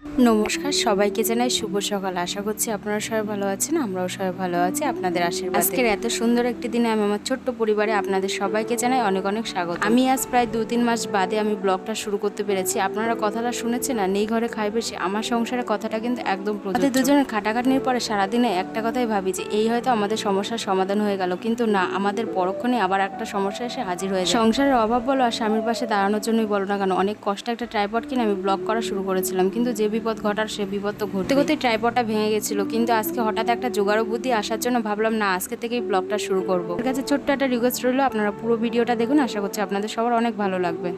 নমস্কার, সবাইকে জানাই শুভ সকাল। আশা করছি আপনারা সবাই ভালো আছেন, আমরাও সবাই ভালো আছি আপনাদের আশীর্বাদে। আজকের এত সুন্দর একটি দিনে আমি আমার ছোট্ট পরিবারে আপনাদের সবাইকে জানাই অনেক অনেক স্বাগত। আমি আজ প্রায় 2-3 মাস বাদে আমি ব্লগটা শুরু করতে পেরেছি। আপনারা কথাটা শুনেছেন না, নেই ঘরে খাই বেশি, আমার সংসারের কথাটা কিন্তু একদম প্রযোজ্য। আমাদের দুজনের খাটাখাটনির পরে সারাদিনে একটা কথাই ভাবি যে এই হয়তো আমাদের সমস্যার সমাধান হয়ে গেল, কিন্তু না, আমাদের পরক্ষণে আবার একটা সমস্যা এসে হাজির হয়ে যায়। সংসারের অভাব বলো আর স্বামীর পাশে দাঁড়ানোর জন্যই বলো না কেন, অনেক কষ্ট একটা ট্রাইপড কিনে আমি ব্লগ করা শুরু করেছিলাম, কিন্তু যে বিপদ ঘটার সে বিপদ তো ঘটতে ঘটতে ট্রাইপডটা ভেঙে গেছিল। কিন্তু আজকে হঠাৎ একটা জোগাড় বুদ্ধি আসার জন্য ভাবলাম না, আজকে থেকেই ব্লগটা শুরু করবো। আমার কাছে ছোট্ট একটা রিকোয়েস্ট রইলো, আপনারা পুরো ভিডিওটা দেখুন, আশা করছি আপনাদের সবার অনেক ভালো লাগবে।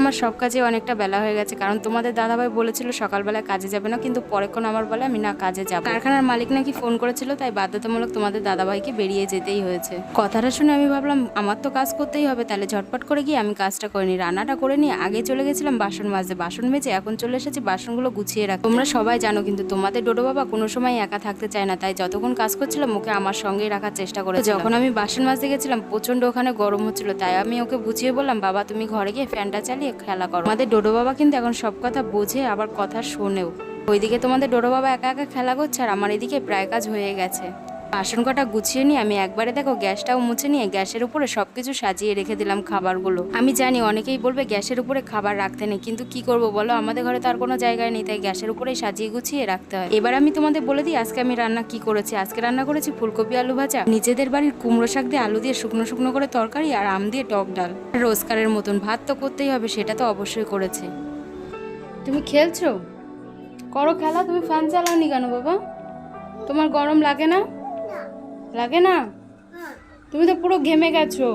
আমার সব কাজে অনেকটা বেলা হয়ে গেছে, কারণ তোমাদের দাদাভাই বলেছিল সকালবেলায় কাজে যাবে না, কিন্তু পরেক্ষণ আমার বলে আমি না কাজে যাব। কারখানার মালিক নাকি ফোন করেছিল, তাই বাধ্যতামূলক তোমাদের দাদাভাইকে বেরিয়ে যেতেই হয়েছে। কথাটা শুনে আমি ভাবলাম আমার তো কাজ করতেই হবে, তাহলে ঝটপট করে গিয়ে আমি কাজটা করে নিই। রান্নাটা করে নিয়ে আগে চলে গেছিলাম বাসন মাজতে, বাসন মেজে এখন চলে এসেছি বাসনগুলো গুছিয়ে রাখ। তোমরা সবাই জানো কিন্তু তোমাদের ডোডো বাবা কোনো সময় একা থাকতে চায় না, তাই যতক্ষণ কাজ করছিলাম ওকে আমার সঙ্গেই রাখার চেষ্টা করে। যখন আমি বাসন মাজতে গেছিলাম প্রচন্ড ওখানে গরম হচ্ছিল, তাই আমি ওকে বুঝিয়ে বললাম বাবা তুমি ঘরে গিয়ে ফ্যানটা চালিয়ে খেলা করো। আমাদের ডোডো বাবা কিন্তু এখন সব কথা বোঝে, আবার কথা শোনেও। ওইদিকে তোমাদের ডোডো বাবা একা একা খেলা করছে, আর আমার এদিকে প্রায় কাজ হয়ে গেছে। বাসন কটা গুছিয়ে নিয়ে আমি একবারে দেখো গ্যাসটাও মুছে নিয়ে গ্যাসের উপরে সবকিছু সাজিয়ে রেখে দিলাম খাবারগুলো। আমি জানি অনেকেই বলবে গ্যাসের উপরে খাবার রাখতে নেই, কিন্তু কি করব বলো, আমাদের ঘরে তো আর কোনো জায়গায় নেই, তাই গ্যাসের উপরেই সাজিয়ে গুছিয়ে রাখতে হয়। এবার আমি তোমাদের বলে দিই আজকে আমি রান্না কি করেছি। আজকে রান্না করেছি ফুলকপি আলু ভাজা, নিজেদের বাড়ির কুমড়ো শাক দিয়ে আলু দিয়ে শুকনো শুকনো করে তরকারি, আর আম দিয়ে টক ডাল। রোজকারের মতন ভাত তো করতেই হবে, সেটা তো অবশ্যই করেছে। তুমি খেলছো? করো খেলা। তুমি ফ্যান চালাওনি কেন বাবা? তোমার গরম লাগে না? লাগে না? তুমি তো পুরো ঘেমে গেছো,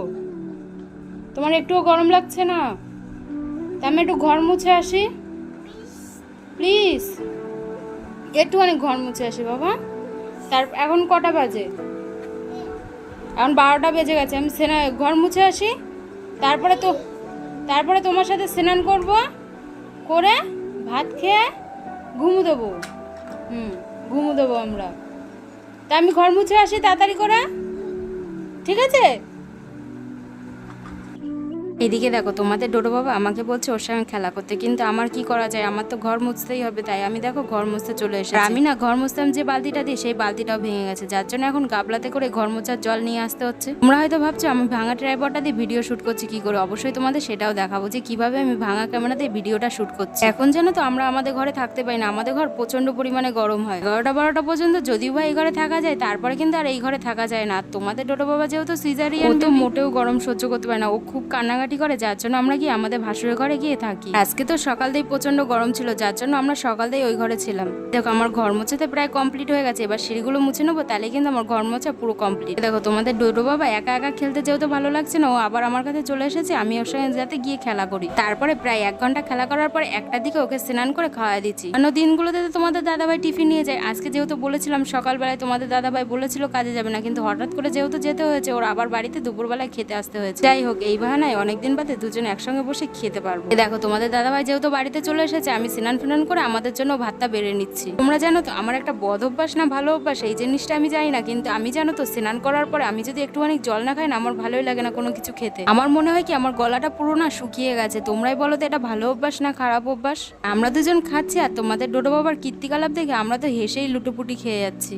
তোমার একটুও গরম লাগছে না? তা আমি একটু ঘর মুছে আসি প্লিজ, একটুখানি ঘর মুছে আসি বাবা। এখন কটা বাজে? এখন 12টা বেজে গেছে। আমি ঘর মুছে আসি, তারপরে তোমার সাথে স্নান করব, করে ভাত খেয়ে ঘুমু দেবো। ঘুমু দেবো আমরা। তা আমি ঘর মুছে আসি তাড়াতাড়ি করে, ঠিক আছে? এদিকে দেখো তোমাদের ডোডো বাবা আমাকে বলছে ওর সঙ্গে খেলা করতে, কিন্তু আমার কি করা যায়, আমার তো ঘর মুছতেই হবে, তাই আমি দেখো ঘর মুছতে চলে এসেছি। আমি না ঘর মুছতাম যে বালতিটা দিই, সেই বালতিটাও ভেঙে গেছে, যার জন্য এখন গাবলাতে করে ঘর মোছার জল নিয়ে আসতে হচ্ছে। তোমরা হয়তো ভাবছো আমি ভাঙা ট্রাইপডটা দিয়ে ভিডিও শুট করছি কি করে, অবশ্যই তোমাদের সেটাও দেখাবো যে কিভাবে আমি ভাঙা ক্যামেরা দিয়ে ভিডিওটা শুট করছি। এখন জানো তো আমরা আমাদের ঘরে থাকতে পাই না, আমাদের ঘর প্রচন্ড পরিমাণে গরম হয়। 11টা-12টা পর্যন্ত যদিও বা এই ঘরে থাকা যায়, তারপরে কিন্তু আর এই ঘরে থাকা যায় না। তোমাদের ডোডো বাবা যেহেতু সিজারিয়ান, তো মোটেও গরম সহ্য করতে পারে না, ও খুব কান্নাকাটি করে, যার জন্য আমরা গিয়ে আমাদের ভাসুরের ঘরে গিয়ে থাকি। আজকে তো সকাল থেকে প্রচন্ড গরম ছিল, যার জন্য আমরা সকাল থেকে ওই ঘরে ছিলাম। দেখো আমার ঘর মোছাতে প্রায় কমপ্লিট হয়ে গেছে, এবার সিঁড়িগুলো মুছে নেবো, তাহলে কিন্তু আমার ঘর মোছা পুরো কমপ্লিট। দেখো তোমাদের ডোডো বাবা একা একা খেলতে যেহেতু ভালো লাগছে না, ও আবার আমার কাছে চলে এসেছে, আমি ওর সঙ্গে যাতে গিয়ে খেলা করি। তারপরে প্রায় 1 ঘন্টা খেলা করার পর 1টার দিকে ওকে স্নান করে খাওয়া দিচ্ছি। অন্য দিনগুলোতে তো তোমাদের দাদাভাই টিফিন নিয়ে যায়, আজকে যেহেতু বলেছিলাম সকালবেলায় তোমাদের দাদাভাই বলেছিল কাজে যাবে না, কিন্তু হঠাৎ করে যেহেতু যেতে হয়েছে, ওর আবার বাড়িতে দুপুরবেলায় খেতে আসতে হয়েছে। যাই হোক, এই বাহানায় অনেকদিন বাদে দুজনে একসঙ্গে বসে খেতে পারবো। দেখো তোমাদের দাদাভাই যেহেতু বাড়িতে চলে এসেছে, আমি স্নান ফিনান করে আমাদের জন্য ভাতটা বেড়ে নিচ্ছি। তোমরা জানো তো আমার একটা বদ অভ্যাস না ভালো অভ্যাস, এই জিনিসটা আমি জানি না, কিন্তু আমি জানো তো স্নান করার পরে আমি যদি একটুখানি জল না খাই না, আমার ভালোই লাগে না কোনো কিছু খেতে। আমার মনে হয় কি আমার গলাটা পুরো না শুকিয়ে গেছে। তোমরাই বলো তো এটা ভালো অভ্যাস না খারাপ অভ্যাস? আমরা দুজন খাচ্ছি, আর তোমাদের ডোডো বাবার কীর্তিকলাপ দেখে আমরা তো হেসেই লুটোপুটি খেয়ে যাচ্ছি।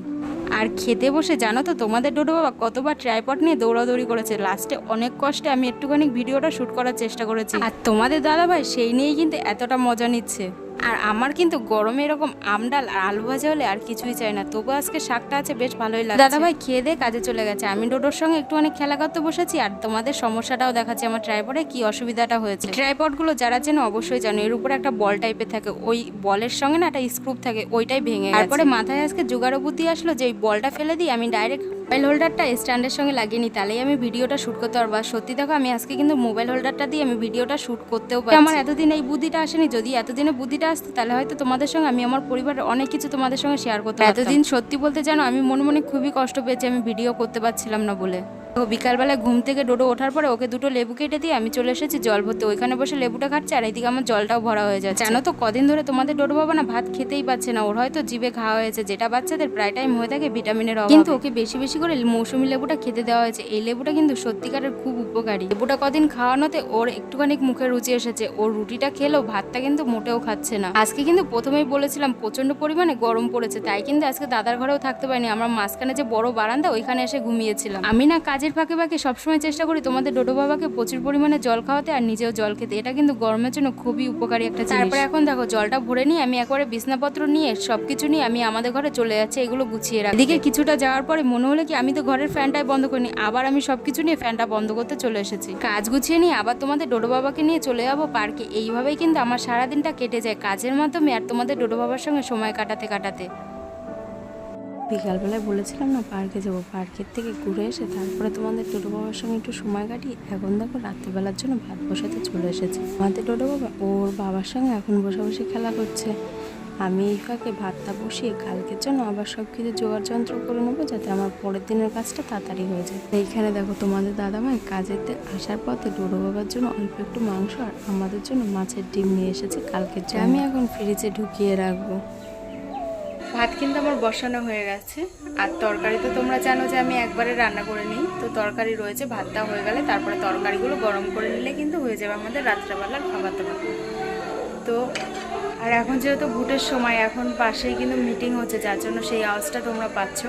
আর খেতে বসে জানো তো তোমাদের ডোডো বাবা কতবার ট্রাইপড নিয়ে দৌড়াদৌড়ি করেছে, লাস্টে অনেক কষ্টে আমি একটুখানি ভিডিওটা শুট করার চেষ্টা করেছি, আর তোমাদের দাদাভাই সেই নিয়েই কিন্তু এতটা মজা নিচ্ছে। আর আমার কিন্তু গরমে এরকম আমডাল আর আলু ভাজা হলে আর কিছুই চাই না, তবু আজকে শাকটা আছে, বেশ ভালোই লাগে। দাদাভাই খেয়ে দিয়ে কাজে চলে গেছে, আমি ডোডোর সঙ্গে একটু অনেক খেলা করতে বসেছি, আর তোমাদের সমস্যাটাও দেখাচ্ছি আমার ট্রাইপডে কি অসুবিধাটা হয়েছে। ট্রাইপডগুলো যারা চেনো অবশ্যই জানো, এর উপরে একটা বল টাইপের থাকে, ওই বলের সঙ্গে না একটা স্ক্রুপ থাকে, ওইটাই ভেঙে গেছে। তারপরে মাথায় আজকে জোগাড় বুদ্ধি আসলো যে ওই বলটা ফেলে দিয়ে আমি ডাইরেক্ট মোবাইল হোল্ডারটা স্ট্যান্ডের সঙ্গে লাগিয়ে নিই, তাহলেই আমি ভিডিওটা শুট করতে পারবো। আর সত্যি দেখো আমি আজকে কিন্তু মোবাইল হোল্ডারটা দিয়ে আমি ভিডিওটা শুট করতেও পারি। আমার এতদিন এই বুদ্ধিটা আসেনি, যদি এতদিনে বুদ্ধিটা আসতো তাহলে হয়তো তোমাদের সঙ্গে আমি আমার পরিবারের অনেক কিছু তোমাদের সঙ্গে শেয়ার করতে পারতাম। এতদিন সত্যি বলতে জানো আমি মনে মনে খুবই কষ্ট পেয়েছি আমি ভিডিও করতে পারছিলাম না বলে। তো বিকালবেলায় ঘুম থেকে ডোডো ওঠার পরে ওকে দুটো লেবু কেটে দিয়ে আমি চলে এসেছি জল ভরতে। ওইখানে বসে লেবুটা খাচ্ছে আর এইদিকে আমার জলটাও ভরা হয়ে যাচ্ছে। জানো তো কদিন ধরে তোমাদের ডোডো বাবা না ভাত খেতেই পাচ্ছে না, ওর হয়তো জিভে খাওয়া হয়েছে, যেটা বাচ্চাদের প্রায় টাইম হয়ে থাকে ভিটামিনের অভাবে। কিন্তু ওকে বেশি বেশি করে মৌসুমী লেবুটা খেতে দেওয়া হয়েছে। এই লেবুটা কিন্তু সত্যিকারের খুব উপকারী। লেবুটা কদিন খাওয়ানোতে ওর একটুখানি মুখে রুচি এসেছে, ওর রুটিটা খেলেও ভাতটা কিন্তু মোটেও খাচ্ছে না। আজকে কিন্তু প্রথমেই বলেছিলাম প্রচন্ড পরিমাণে গরম পড়েছে, তাই কিন্তু আজকে দাদার ঘরেও থাকতে পারিনি। আমরা মাঝখানে যে বড় বারান্দা ওইখানে এসে ঘুমিয়েছিলাম। আমি না কাজের ফাঁকে ফাঁকে সবসময় চেষ্টা করি তোমাদের ডোডো বাবাকে প্রচুর পরিমাণে জল খাওয়াতে আর নিজেও জল খেতে। এটা কিন্তু গরমের জন্য খুবই উপকারী একটা জিনিস। তারপরে এখন দেখো জলটা ভরে নিয়ে আমি একবারে বিছনাপত্র নিয়ে সবকিছু নিয়ে আমি আমাদের ঘরে চলে যাচ্ছি এগুলো গুছিয়ে রাখি। এদিকে কিছুটা যাওয়ার পরে মনে হলো কি আমি তো ঘরের ফ্যানটাই বন্ধ করিনি, আবার আমি সবকিছু নিয়ে ফ্যানটা বন্ধ করতে চলে এসেছি। কাজ গুছিয়ে নিয়ে আবার তোমাদের ডোডো বাবাকে নিয়ে চলে যাবো পার্কে। এইভাবেই কিন্তু আমার সারাদিনটা কেটে যায় কাজের মাধ্যমে আর তোমাদের ডোডো বাবার সঙ্গে সময় কাটাতে কাটাতে। বিকালবেলায় বলেছিলাম না পার্কে যাবো, পার্কের থেকে ঘুরে এসে তারপরে তোমাদের ডোডো বাবার সঙ্গে একটু সময় কাটিয়ে এখন দেখো রাত্রিবেলার জন্য ভাত বসাতে চলে এসেছে। আমাদের ডোডো বাবা ওর বাবার সঙ্গে এখন বসে বসে খেলা করছে। আমি এই ফাঁকে ভাতটা বসিয়ে কালকের জন্য আবার সব কিছু জোগাড় যন্ত্র করে নেবো, যাতে আমার পরের দিনের কাজটা তাড়াতাড়ি হয়ে যায়। এইখানে দেখো তোমাদের দাদাভাই কাজেতে আসার পথে ডোডো বাবার জন্য অল্প একটু মাংস আর আমাদের জন্য মাছের ডিম নিয়ে এসেছে কালকের জন্য। আমি এখন ফ্রিজে ঢুকিয়ে রাখবো। ভাত কিন্তু আমার বসানো হয়ে গেছে, আর তরকারি তো তোমরা জানো যে আমি একবারে রান্না করে নিই, তো তরকারি রয়েছে। ভাতটা হয়ে গেলে তারপরে তরকারিগুলো গরম করে নিলে কিন্তু হয়ে যাবে আমাদের রাত্রেবেলার খাবার দাবার। তো আর এখন যেহেতু ভোটের সময়, এখন পাশেই কিন্তু মিটিং হচ্ছে, যার জন্য সেই আওয়াজটা তোমরা পাচ্ছ।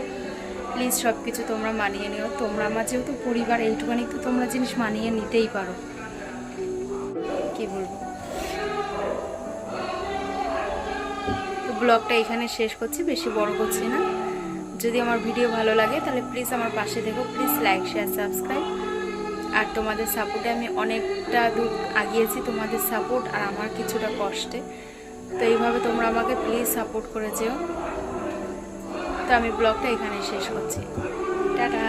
প্লিজ সব কিছু তোমরা মানিয়ে নিও। তোমরা আমার যেহেতু পরিবার, এইটুখানি তো তোমরা জিনিস মানিয়ে নিতেই পারো। কি বলবো, ব্লগটা এখানে শেষ করছি, বেশি বড় করছি না। যদি আমার ভিডিও ভালো লাগে তাহলে প্লিজ আমার পাশে দেখো, প্লিজ লাইক শেয়ার সাবস্ক্রাইব। আর তোমাদের সাপোর্টে আমি অনেকটা দূর আগিয়েছি, তোমাদের সাপোর্ট আর আমার কিছুটা কষ্টে। তো এইভাবে তোমরা আমাকে প্লিজ সাপোর্ট করে যেও। তো আমি ব্লগটা এখানে শেষ করছি। টাটা।